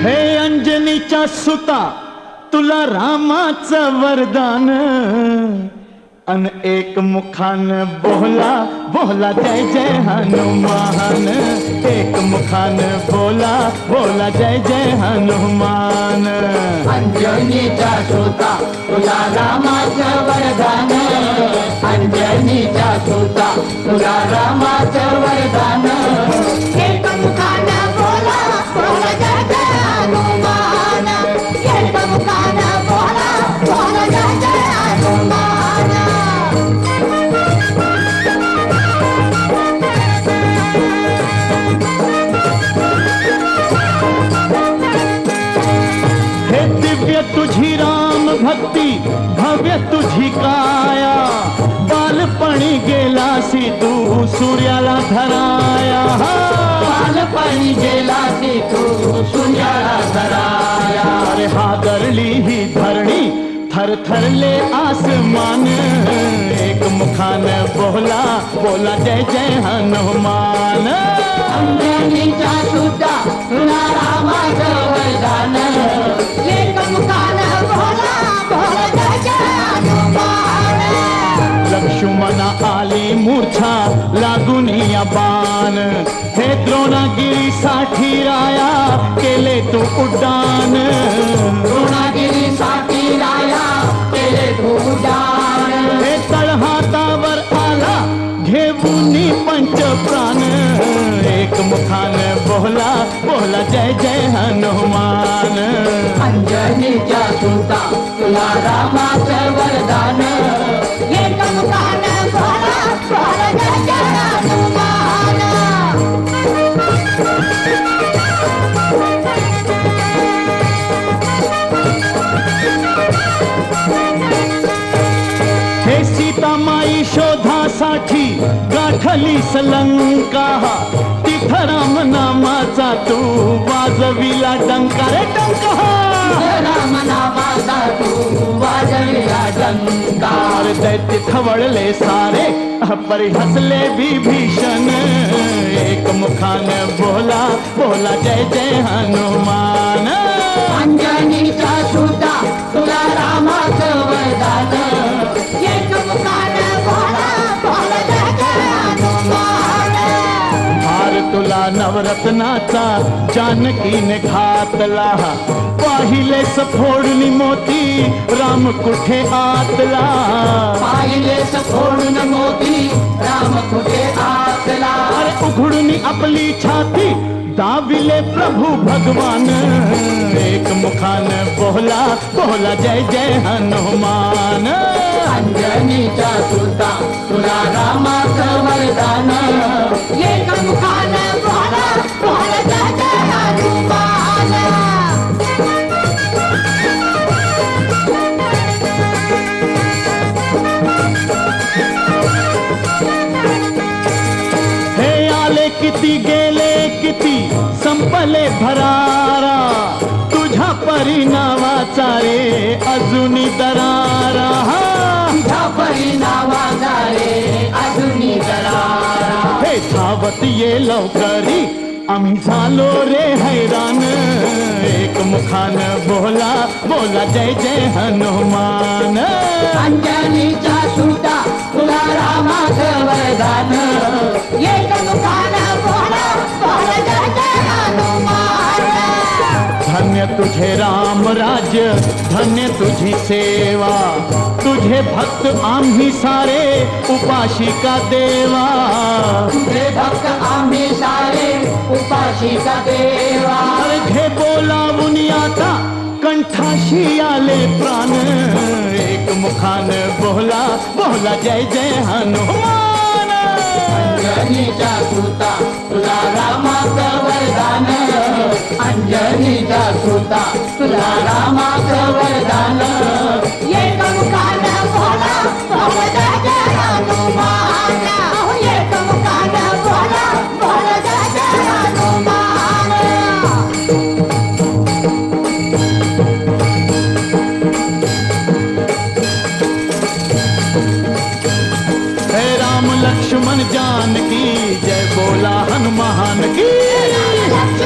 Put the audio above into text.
हे अंजनीच्या सुता तुला रामाचं वरदान अन एक मुखान बोला बोला जय जय हनुमान एक मुखान बोला बोला जय जय हनुमान अंजनीचा सुता तुला रामाचं वरदान अंजनीचा सुता तुला रामाचं वरदान एक मुखान बोला बोला जय जय हनुमान एक मुखान बोला बोला जय जय हनुमान हे दिव्य तुझी राम भक्ती भव्य तुझी काया बालपणी गेलासी तू सूर्याला धराया बालपणी गेलासी तू सूर्याला धराया अरे हादरली ही धरणी थरथरले आसमान एक मुखान बोला बोला जय जय हनुमान अंजनीचा सुता तुला रामाचं वरदान एक मुखान बोला बोला जय जय हनुमान लक्ष्मणा आली मूर्छा लागून या बाण हे द्रोणागिरीसाठी राया केले तू उड्डाण द्रोणागिरीसाठी राया केले तू उड्डाण हे तळहातावर आला घेऊन पंच प्राण एक मुखान बोला बोला जय जय हनुमान अंजनीचा सुता तुला रामाचं वरदान एक मुखान बोला बोला जय जय हनुमान हे सीतामाई शोधासाठी गाठली लंका तिथं राम नामाचा तू वाजविला डंका रे डंका राम नामाचा तू वाजविला डंका दैत्य खवळले सारे परी हसले विभीषण एक मुखान बोला बोला जय जय हनुमान अंजनीचा सुता तुला रामाचं वरदान एक मुखान बोला बोला जय जय हनुमान हार तुला नवरत्नाचा जानकीने घातला पाहिले सफोडली मोती राम कुठे आतला पाहिले सफोडून मोती राम कुठे आतला अरे उघडून आपली छाती दाविले प्रभू भगवान एक मुखान बोला बोला जय जय हनुमान अंजनीचा सुता तुला रामाचं वरदान एक मुखान बोला बोला जय जय हनुमान हे आले किती गेले किती संपले भरारा तुझ्या परिणामाचा रे अजूनी दरारा तुझ्या परिणामाचा रे अजूनी दरारा हे धावत ये लवकरी आम्ही झालो रे हैराण एक मुखान बोला बोला जय जय हनुमान अंजनीचा सुता तुला रामाचं वरदान एक मुखान बोला बोला जय जय हनुमान धन्य तुझे राम राज्य धन्य तुझी सेवा तुझे भक्त आम्ही सारे उपाशिका देवा तुझे भक्त आम्ही सारे उपाशिका देवा घे बोलावून आता कंठाशी आले प्राण एक मुखान बोला बोला जय जय हनुमान अंजनीचा सुता तुला रामाचं वरदान अंजनीचा सुता तुला रामाचं वरदान एक मुखान बोला बोला जय जय हनुमान एक मुखान बोला बोला जय जय हनुमान हे राम राम लक्ष्मण जान की जय, बोला हनुमान की।